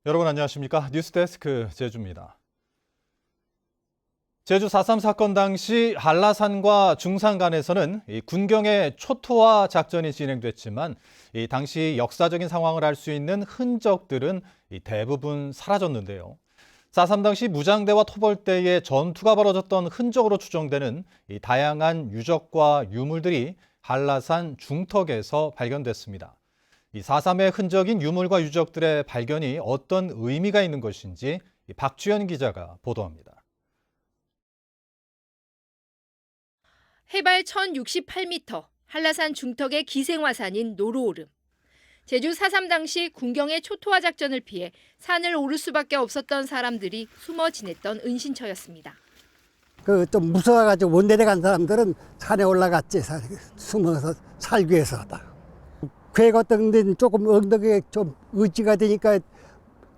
여러분 안녕하십니까? 뉴스데스크 제주입니다. 제주 4.3 사건 당시 한라산과 중산간에서는 군경의 초토화 작전이 진행됐지만 당시 역사적인 상황을 알 수 있는 흔적들은 대부분 사라졌는데요. 4.3 당시 무장대와 토벌대의 전투가 벌어졌던 흔적으로 추정되는 다양한 유적과 유물들이 한라산 중턱에서 발견됐습니다. 4.3의 흔적인 유물과 유적들의 발견이 어떤 의미가 있는 것인지 박주연 기자가 보도합니다. 해발 1,068m, 한라산 중턱의 기생화산인 노루오름. 제주 4.3 당시 군경의 초토화 작전을 피해 산을 오를 수밖에 없었던 사람들이 숨어 지냈던 은신처였습니다. 좀 무서워가지고 못 내려간 사람들은 산에 올라갔지. 숨어서 살기 위해서다. 괴 같은 데는 조금 엉덩이에 좀 의지가 되니까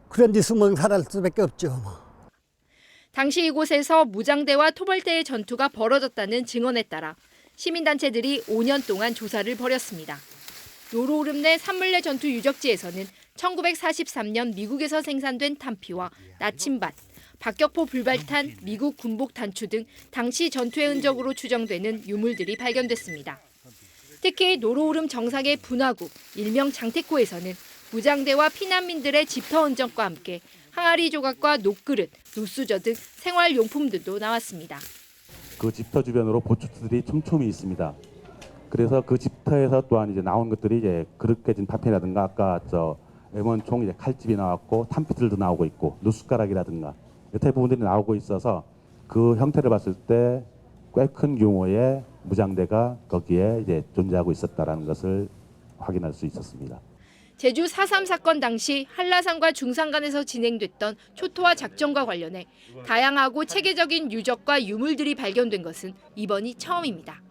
그런 데 숨어 살할 수밖에 없죠. 당시 이곳에서 무장대와 토벌대의 전투가 벌어졌다는 증언에 따라 시민단체들이 5년 동안 조사를 벌였습니다. 노루오름 내 산물내 전투 유적지에서는 1943년 미국에서 생산된 탄피와 나침반, 박격포 불발탄, 미국 군복 단추 등 당시 전투의 흔적으로 추정되는 유물들이 발견됐습니다. 특히 노루오름 정상의 분화구, 일명 장태코에서는 무장대와 피난민들의 집터 흔적과 함께 항아리 조각과 녹그릇, 노수저 등 생활용품들도 나왔습니다. 그 집터 주변으로 보초들이 촘촘히 있습니다. 그래서 그 집터에서 또한 이제 나온 것들이 이제 그릇 깨진 파편이라든가 아까 M1총 이제 칼집이 나왔고 탄피들도 나오고 있고 노숟가락이라든가 여타 부분들이 나오고 있어서 그 형태를 봤을 때 꽤 큰 규모의 무장대가 거기에 이제 존재하고 있었다라는 것을 확인할 수 있었습니다. 제주 4.3 사건 당시 한라산과 중산간에서 진행됐던 초토화 작전과 관련해 다양하고 체계적인 유적과 유물들이 발견된 것은 이번이 처음입니다.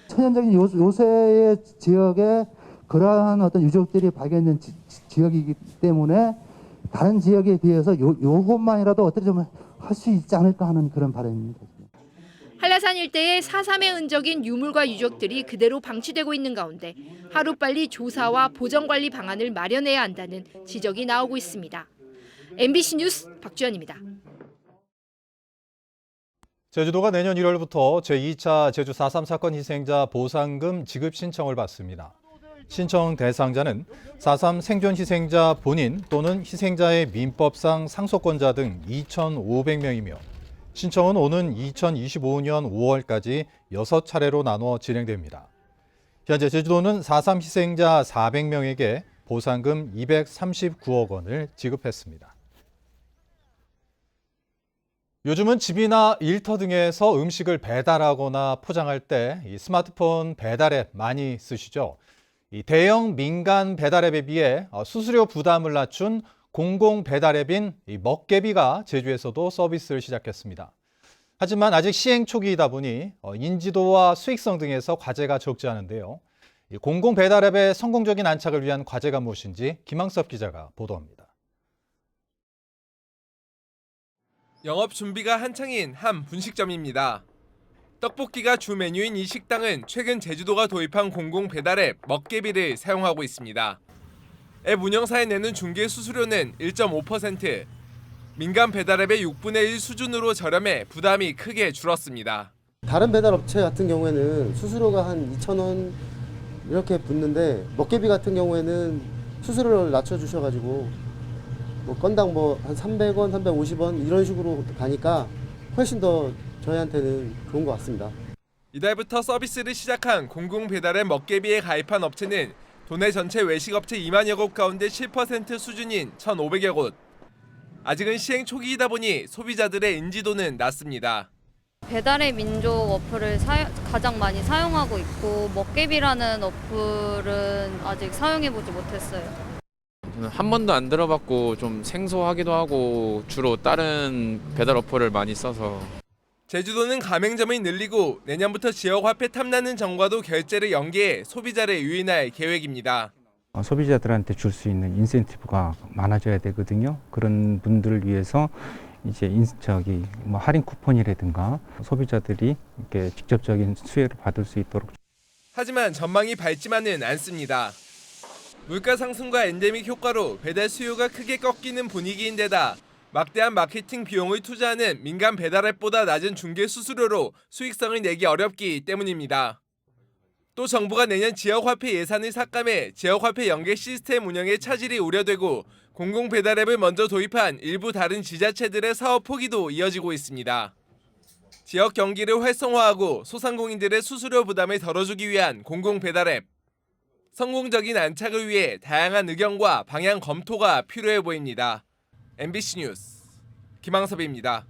천연적인 요새의 지역에 그러한 어떤 유적들이 발견된 지역이기 때문에 다른 지역에 비해서 요것만이라도 어떻게 좀 할 수 있지 않을까 하는 그런 바람입니다. 한라산 일대에 4.3의 흔적인 유물과 유적들이 그대로 방치되고 있는 가운데 하루빨리 조사와 보전관리 방안을 마련해야 한다는 지적이 나오고 있습니다. MBC 뉴스 박주연입니다. 제주도가 내년 1월부터 제2차 제주 4.3 사건 희생자 보상금 지급 신청을 받습니다. 신청 대상자는 4.3 생존 희생자 본인 또는 희생자의 민법상 상속권자 등 2,500명이며 신청은 오는 2025년 5월까지 6차례로 나눠 진행됩니다. 현재 제주도는 4.3 희생자 400명에게 보상금 239억 원을 지급했습니다. 요즘은 집이나 일터 등에서 음식을 배달하거나 포장할 때 이 스마트폰 배달앱 많이 쓰시죠? 이 대형 민간 배달앱에 비해 수수료 부담을 낮춘 공공 배달앱인 이 먹개비가 제주에서도 서비스를 시작했습니다. 하지만 아직 시행 초기이다 보니 인지도와 수익성 등에서 과제가 적지 않은데요. 이 공공 배달앱의 성공적인 안착을 위한 과제가 무엇인지 김항섭 기자가 보도합니다. 영업 준비가 한창인 한 분식점입니다. 떡볶이가 주 메뉴인 이 식당은 최근 제주도가 도입한 공공 배달앱 먹개비를 사용하고 있습니다. 앱 운영사에 내는 중개 수수료는 1.5%, 민간 배달앱의 6분의 1 수준으로 저렴해 부담이 크게 줄었습니다. 다른 배달업체 같은 경우에는 수수료가 한 2,000원 이렇게 붙는데 먹개비 같은 경우에는 수수료를 낮춰주셔가지고 건당 한 300원, 350원 이런 식으로 가니까 훨씬 더 저희한테는 좋은 것 같습니다. 이달부터 서비스를 시작한 공공 배달앱 먹개비에 가입한 업체는 도내 전체 외식업체 2만여 곳 가운데 7% 수준인 1,500여 곳. 아직은 시행 초기이다 보니 소비자들의 인지도는 낮습니다. 배달의 민족 어플을 가장 많이 사용하고 있고 먹개비라는 어플은 아직 사용해보지 못했어요. 저는 한 번도 안 들어봤고 좀 생소하기도 하고 주로 다른 배달 어플을 많이 써서. 제주도는 가맹점이 늘리고 내년부터 지역 화폐 탐나는 점과도 결제를 연계해 소비자를 유인할 계획입니다. 소비자들한테 줄 수 있는 인센티브가 많아져야 되거든요. 그런 분들을 위해서 이제 할인 쿠폰이라든가 소비자들이 이렇게 직접적인 수혜를 받을 수 있도록. 하지만 전망이 밝지만은 않습니다. 물가 상승과 엔데믹 효과로 배달 수요가 크게 꺾이는 분위기인데다 막대한 마케팅 비용을 투자하는 민간 배달앱보다 낮은 중개 수수료로 수익성을 내기 어렵기 때문입니다. 또 정부가 내년 지역화폐 예산을 삭감해 지역화폐 연계 시스템 운영에 차질이 우려되고 공공배달앱을 먼저 도입한 일부 다른 지자체들의 사업 포기도 이어지고 있습니다. 지역 경기를 활성화하고 소상공인들의 수수료 부담을 덜어주기 위한 공공배달앱. 성공적인 안착을 위해 다양한 의견과 방향 검토가 필요해 보입니다. MBC 뉴스 김항섭입니다.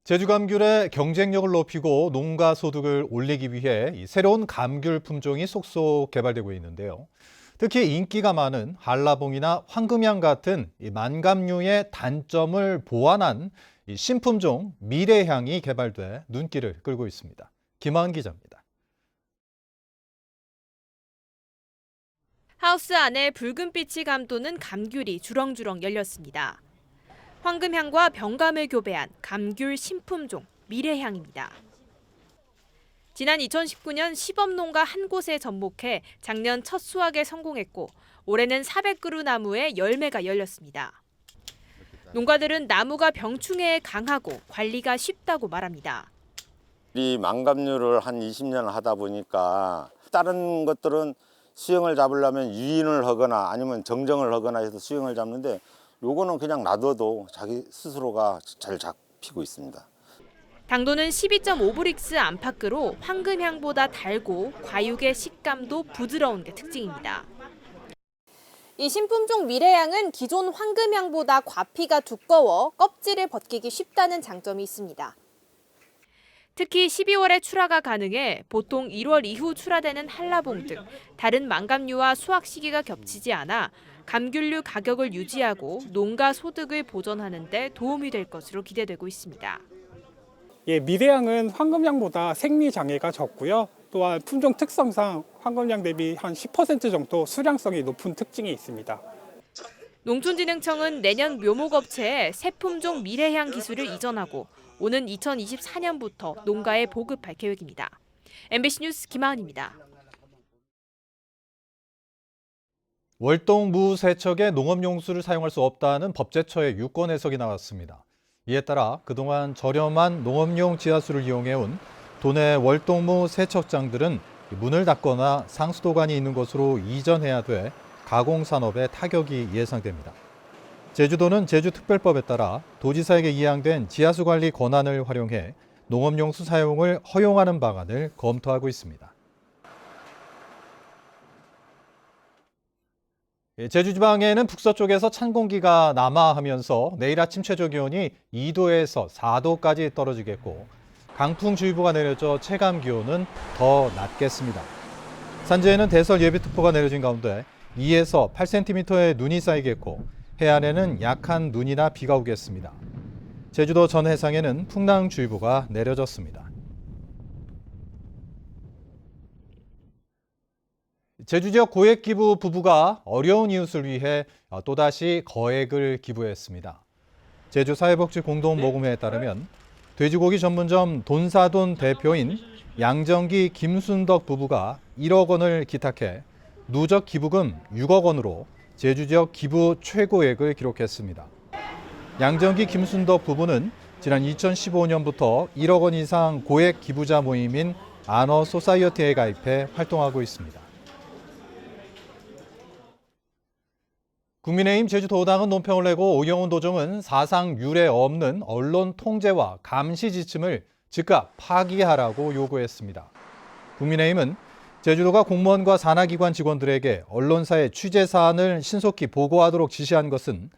제주 감귤의 경쟁력을 높이고 농가 소득을 올리기 위해 이 새로운 감귤 품종이 속속 개발되고 있는데요. 특히 인기가 많은 한라봉이나 황금향 같은 이 만감류의 단점을 보완한 이 신품종 미래향이 개발돼 눈길을 끌고 있습니다. 김하은 기자입니다. 하우스 안에 붉은빛이 감도는 감귤이 주렁주렁 열렸습니다. 황금향과 병감을 교배한 감귤 신품종 미래향입니다. 지난 2019년 시범농가 한 곳에 접목해 작년 첫 수확에 성공했고 올해는 400그루 나무에 열매가 열렸습니다. 농가들은 나무가 병충해에 강하고 관리가 쉽다고 말합니다. 이 망감류를 한 20년 하다 보니까 다른 것들은 수영을 잡으려면 유인을 하거나 아니면 정정을 하거나 해서 수영을 잡는데 요거는 그냥 놔둬도 자기 스스로가 잘 잡히고 있습니다. 당도는 12.5브릭스 안팎으로 황금향보다 달고 과육의 식감도 부드러운 게 특징입니다. 이 신품종 미래향은 기존 황금향보다 과피가 두꺼워 껍질을 벗기기 쉽다는 장점이 있습니다. 특히 12월에 출하가 가능해 보통 1월 이후 출하되는 한라봉 등 다른 망감류와 수확 시기가 겹치지 않아 감귤류 가격을 유지하고 농가 소득을 보전하는 데 도움이 될 것으로 기대되고 있습니다. 미래향은 황금향보다 생리 장애가 적고요. 또한 품종 특성상 황금향 대비 한 10% 정도 수량성이 높은 특징이 있습니다. 농촌진흥청은 내년 묘목업체에 새 품종 미래향 기술을 이전하고 오는 2024년부터 농가에 보급할 계획입니다. MBC 뉴스 김하은입니다. 월동 무세척에 농업용수를 사용할 수 없다는 법제처의 유권 해석이 나왔습니다. 이에 따라 그동안 저렴한 농업용 지하수를 이용해온 도내 월동무 세척장들은 문을 닫거나 상수도관이 있는 곳으로 이전해야 돼 가공산업에 타격이 예상됩니다. 제주도는 제주특별법에 따라 도지사에게 이양된 지하수 관리 권한을 활용해 농업용수 사용을 허용하는 방안을 검토하고 있습니다. 제주 지방에는 북서쪽에서 찬 공기가 남하하면서 내일 아침 최저 기온이 2도에서 4도까지 떨어지겠고 강풍주의보가 내려져 체감 기온은 더 낮겠습니다. 산지에는 대설 예비특보가 내려진 가운데 2에서 8cm의 눈이 쌓이겠고 해안에는 약한 눈이나 비가 오겠습니다. 제주도 전 해상에는 풍랑주의보가 내려졌습니다. 제주 지역 고액 기부 부부가 어려운 이웃을 위해 또다시 거액을 기부했습니다. 제주 사회복지공동모금회에 따르면 돼지고기 전문점 돈사돈 대표인 양정기 김순덕 부부가 1억 원을 기탁해 누적 기부금 6억 원으로 제주 지역 기부 최고액을 기록했습니다. 양정기 김순덕 부부는 지난 2015년부터 1억 원 이상 고액 기부자 모임인 아너 소사이어티에 가입해 활동하고 있습니다. 국민의힘 제주도당은 논평을 내고 오영훈 도정은 사상 유례 없는 언론 통제와 감시 지침을 즉각 파기하라고 요구했습니다. 국민의힘은 제주도가 공무원과 산하기관 직원들에게 언론사의 취재 사안을 신속히 보고하도록 지시한 것은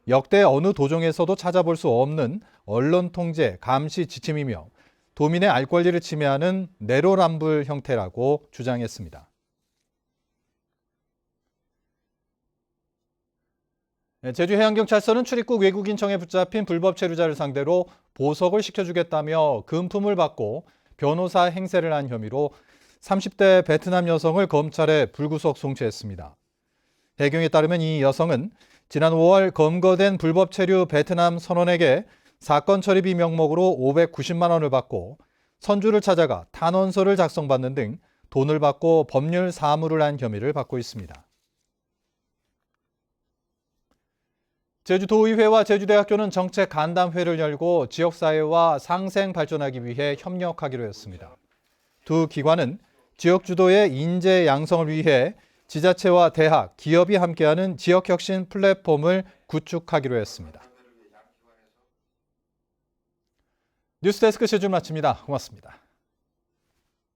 역대 어느 도정에서도 찾아볼 수 없는 언론 통제 감시 지침이며 도민의 알 권리를 침해하는 내로남불 형태라고 주장했습니다. 제주해양경찰서는 출입국 외국인청에 붙잡힌 불법 체류자를 상대로 보석을 시켜주겠다며 금품을 받고 변호사 행세를 한 혐의로 30대 베트남 여성을 검찰에 불구속 송치했습니다. 해경에 따르면 이 여성은 지난 5월 검거된 불법 체류 베트남 선원에게 사건 처리비 명목으로 590만 원을 받고 선주를 찾아가 탄원서를 작성받는 등 돈을 받고 법률 사무를 한 혐의를 받고 있습니다. 제주도의회와 제주대학교는 정책 간담회를 열고 지역사회와 상생 발전하기 위해 협력하기로 했습니다. 두 기관은 지역 주도의 인재 양성을 위해 지자체와 대학, 기업이 함께하는 지역혁신 플랫폼을 구축하기로 했습니다. 뉴스데스크 시즌 마칩니다. 고맙습니다.